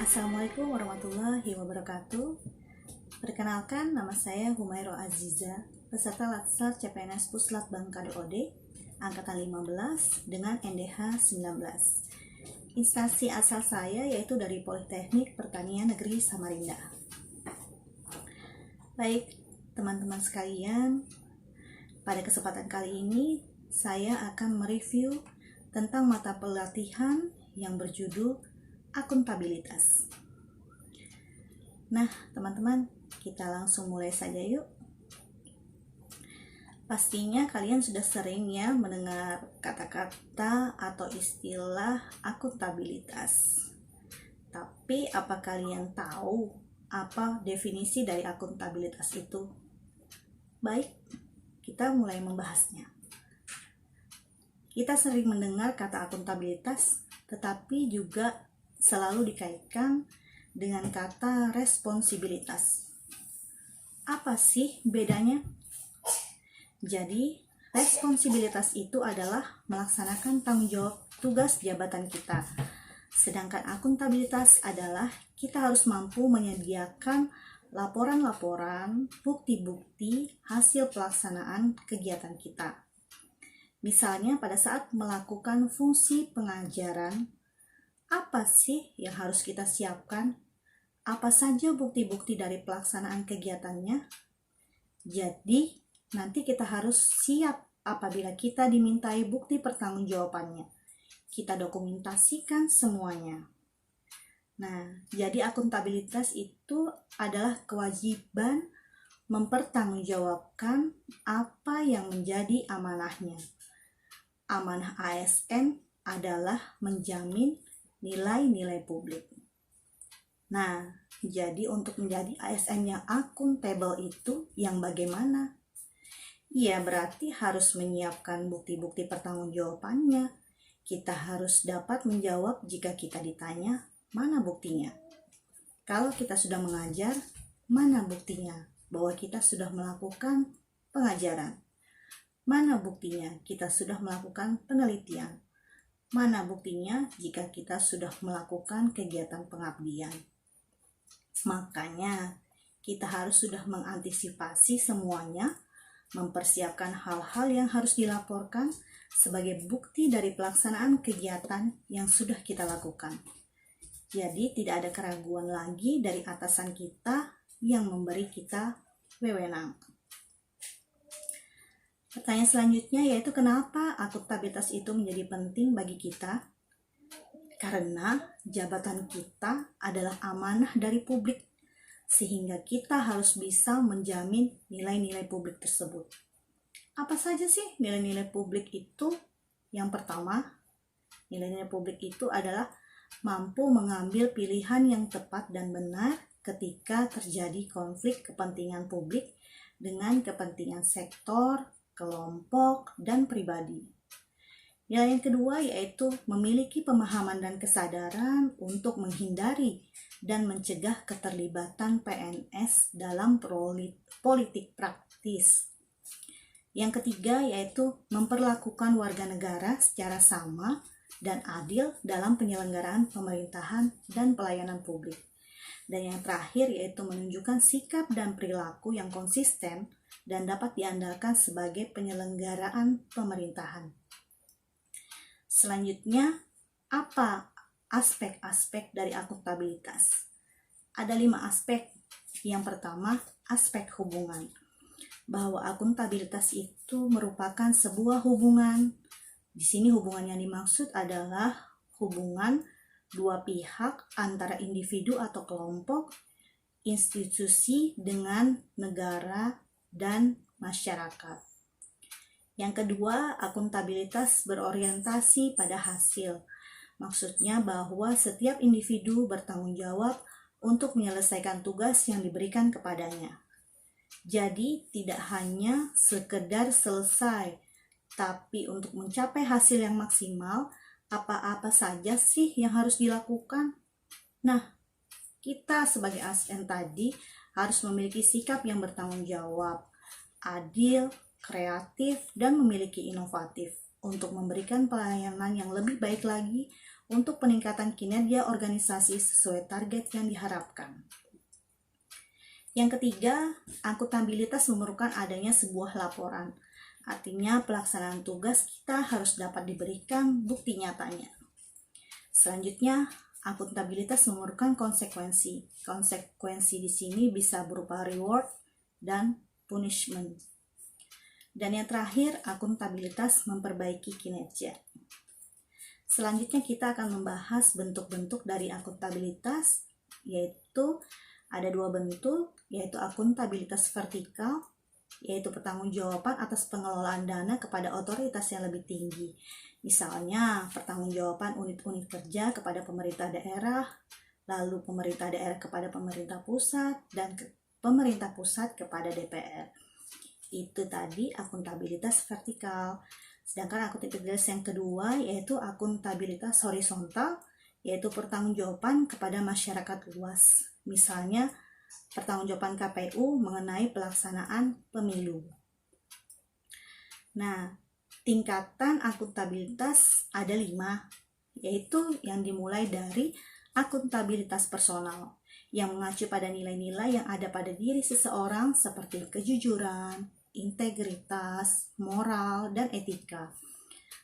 Assalamualaikum warahmatullahi wabarakatuh. Perkenalkan, nama saya Humairo Aziza, peserta Latsar CPNS Puslat Bangka DOD, Angkatan 15 dengan NDH 19. Instansi asal saya yaitu dari Politeknik Pertanian Negeri Samarinda. Baik, teman-teman sekalian, pada kesempatan kali ini saya akan mereview tentang mata pelatihan yang berjudul akuntabilitas. Nah, teman-teman, kita langsung mulai saja yuk. Pastinya kalian sudah sering ya mendengar kata-kata atau istilah akuntabilitas. Tapi apa kalian tahu apa definisi dari akuntabilitas itu? Baik, kita mulai membahasnya. Kita sering mendengar kata akuntabilitas, tetapi juga selalu dikaitkan dengan kata responsibilitas. Apa sih bedanya? Jadi, responsibilitas itu adalah melaksanakan tanggung jawab tugas jabatan kita. Sedangkan akuntabilitas adalah kita harus mampu menyediakan laporan-laporan, bukti-bukti hasil pelaksanaan kegiatan kita. Misalnya pada saat melakukan fungsi pengajaran, apa sih yang harus kita siapkan? Apa saja bukti-bukti dari pelaksanaan kegiatannya? Jadi, nanti kita harus siap apabila kita dimintai bukti pertanggungjawabannya. Kita dokumentasikan semuanya. Nah, jadi akuntabilitas itu adalah kewajiban mempertanggungjawabkan apa yang menjadi amanahnya. Amanah ASN adalah menjamin nilai-nilai publik. Nah, jadi untuk menjadi ASN yang akuntabel itu yang bagaimana? Ya, berarti harus menyiapkan bukti-bukti pertanggungjawabannya. Kita harus dapat menjawab jika kita ditanya, mana buktinya? Kalau kita sudah mengajar, mana buktinya bahwa kita sudah melakukan pengajaran? Mana buktinya kita sudah melakukan penelitian? Mana buktinya jika kita sudah melakukan kegiatan pengabdian? Makanya kita harus sudah mengantisipasi semuanya, mempersiapkan hal-hal yang harus dilaporkan sebagai bukti dari pelaksanaan kegiatan yang sudah kita lakukan. Jadi tidak ada keraguan lagi dari atasan kita yang memberi kita wewenang. Pertanyaan selanjutnya yaitu kenapa akuntabilitas itu menjadi penting bagi kita? Karena jabatan kita adalah amanah dari publik, sehingga kita harus bisa menjamin nilai-nilai publik tersebut. Apa saja sih nilai-nilai publik itu? Yang pertama, nilai-nilai publik itu adalah mampu mengambil pilihan yang tepat dan benar ketika terjadi konflik kepentingan publik dengan kepentingan sektor, kelompok, dan pribadi. Nilai yang kedua yaitu memiliki pemahaman dan kesadaran untuk menghindari dan mencegah keterlibatan PNS dalam politik praktis. Yang ketiga yaitu memperlakukan warga negara secara sama dan adil dalam penyelenggaraan pemerintahan dan pelayanan publik. Dan yang terakhir yaitu menunjukkan sikap dan perilaku yang konsisten dan dapat diandalkan sebagai penyelenggaraan pemerintahan. Selanjutnya, apa aspek-aspek dari akuntabilitas? Ada 5 aspek. Yang pertama, aspek hubungan. Bahwa akuntabilitas itu merupakan sebuah hubungan. Di sini hubungan yang dimaksud adalah hubungan dua pihak antara individu atau kelompok, institusi dengan negara dan masyarakat. Yang kedua, akuntabilitas berorientasi pada hasil. Maksudnya bahwa setiap individu bertanggung jawab untuk menyelesaikan tugas yang diberikan kepadanya. Jadi, tidak hanya sekedar selesai, tapi untuk mencapai hasil yang maksimal, apa-apa saja sih yang harus dilakukan? Nah, kita sebagai ASN tadi harus memiliki sikap yang bertanggung jawab, adil, kreatif, dan memiliki inovatif untuk memberikan pelayanan yang lebih baik lagi untuk peningkatan kinerja organisasi sesuai target yang diharapkan. Yang ketiga, akuntabilitas memerlukan adanya sebuah laporan. Artinya pelaksanaan tugas kita harus dapat diberikan bukti nyatanya. Selanjutnya, akuntabilitas memerlukan konsekuensi. Konsekuensi di sini bisa berupa reward dan punishment. Dan yang terakhir, akuntabilitas memperbaiki kinerja. Selanjutnya kita akan membahas bentuk-bentuk dari akuntabilitas, yaitu ada 2 bentuk, yaitu akuntabilitas vertikal, yaitu pertanggungjawaban atas pengelolaan dana kepada otoritas yang lebih tinggi. Misalnya, pertanggungjawaban unit-unit kerja kepada pemerintah daerah, lalu pemerintah daerah kepada pemerintah pusat, dan pemerintah pusat kepada DPR. Itu tadi akuntabilitas vertikal. Sedangkan akuntabilitas yang kedua yaitu akuntabilitas horizontal, yaitu pertanggungjawaban kepada masyarakat luas. Misalnya, pertanggungjawaban KPU mengenai pelaksanaan pemilu. Nah, tingkatan akuntabilitas ada 5, yaitu yang dimulai dari akuntabilitas personal, yang mengacu pada nilai-nilai yang ada pada diri seseorang seperti kejujuran, integritas, moral, dan etika.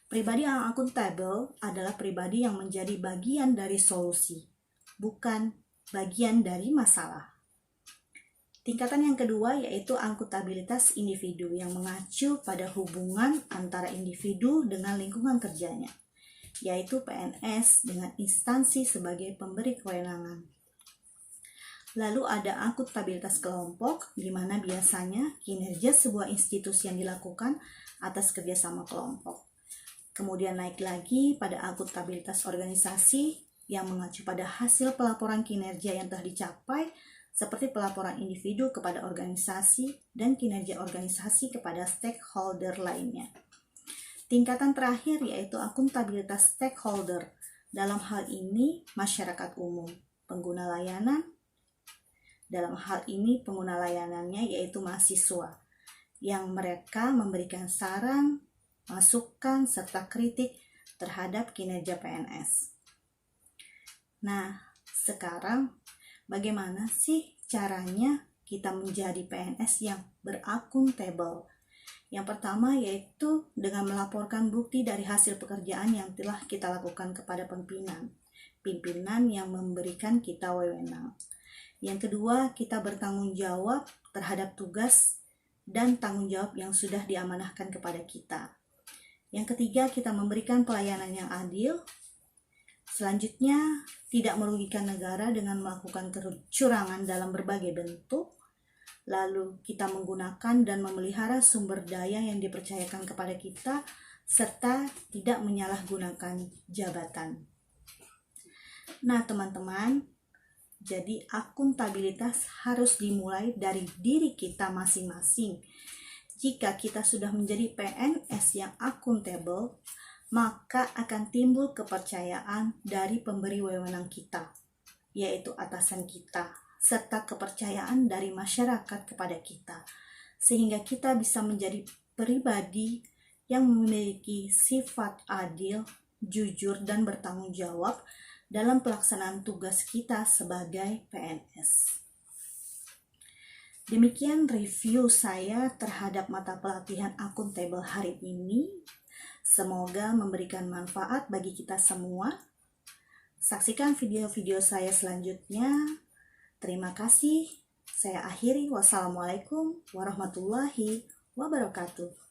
Pribadi yang akuntabel adalah pribadi yang menjadi bagian dari solusi, bukan bagian dari masalah. Tingkatan yang kedua yaitu akuntabilitas individu yang mengacu pada hubungan antara individu dengan lingkungan kerjanya, yaitu PNS dengan instansi sebagai pemberi kewenangan. Lalu ada akuntabilitas kelompok, di mana biasanya kinerja sebuah institusi yang dilakukan atas kerjasama kelompok. Kemudian naik lagi pada akuntabilitas organisasi yang mengacu pada hasil pelaporan kinerja yang telah dicapai, seperti pelaporan individu kepada organisasi dan kinerja organisasi kepada stakeholder lainnya. Tingkatan terakhir yaitu akuntabilitas stakeholder, dalam hal ini masyarakat umum, pengguna layanan. Dalam hal ini pengguna layanannya yaitu mahasiswa, yang mereka memberikan saran, masukan, serta kritik terhadap kinerja PNS. Nah, sekarang bagaimana sih caranya kita menjadi PNS yang berakuntabel? Yang pertama yaitu dengan melaporkan bukti dari hasil pekerjaan yang telah kita lakukan kepada pimpinan yang memberikan kita wewenang. Yang kedua, kita bertanggung jawab terhadap tugas dan tanggung jawab yang sudah diamanahkan kepada kita. Yang ketiga, kita memberikan pelayanan yang adil. Selanjutnya, tidak merugikan negara dengan melakukan kecurangan dalam berbagai bentuk. Lalu, kita menggunakan dan memelihara sumber daya yang dipercayakan kepada kita, serta tidak menyalahgunakan jabatan. Nah, teman-teman, jadi akuntabilitas harus dimulai dari diri kita masing-masing. Jika kita sudah menjadi PNS yang akuntabel, maka akan timbul kepercayaan dari pemberi wewenang kita, yaitu atasan kita, serta kepercayaan dari masyarakat kepada kita, sehingga kita bisa menjadi pribadi yang memiliki sifat adil, jujur, dan bertanggung jawab dalam pelaksanaan tugas kita sebagai PNS. Demikian review saya terhadap mata pelatihan akuntabel hari ini. Semoga memberikan manfaat bagi kita semua. Saksikan video-video saya selanjutnya. Terima kasih. Saya akhiri. Wassalamualaikum warahmatullahi wabarakatuh.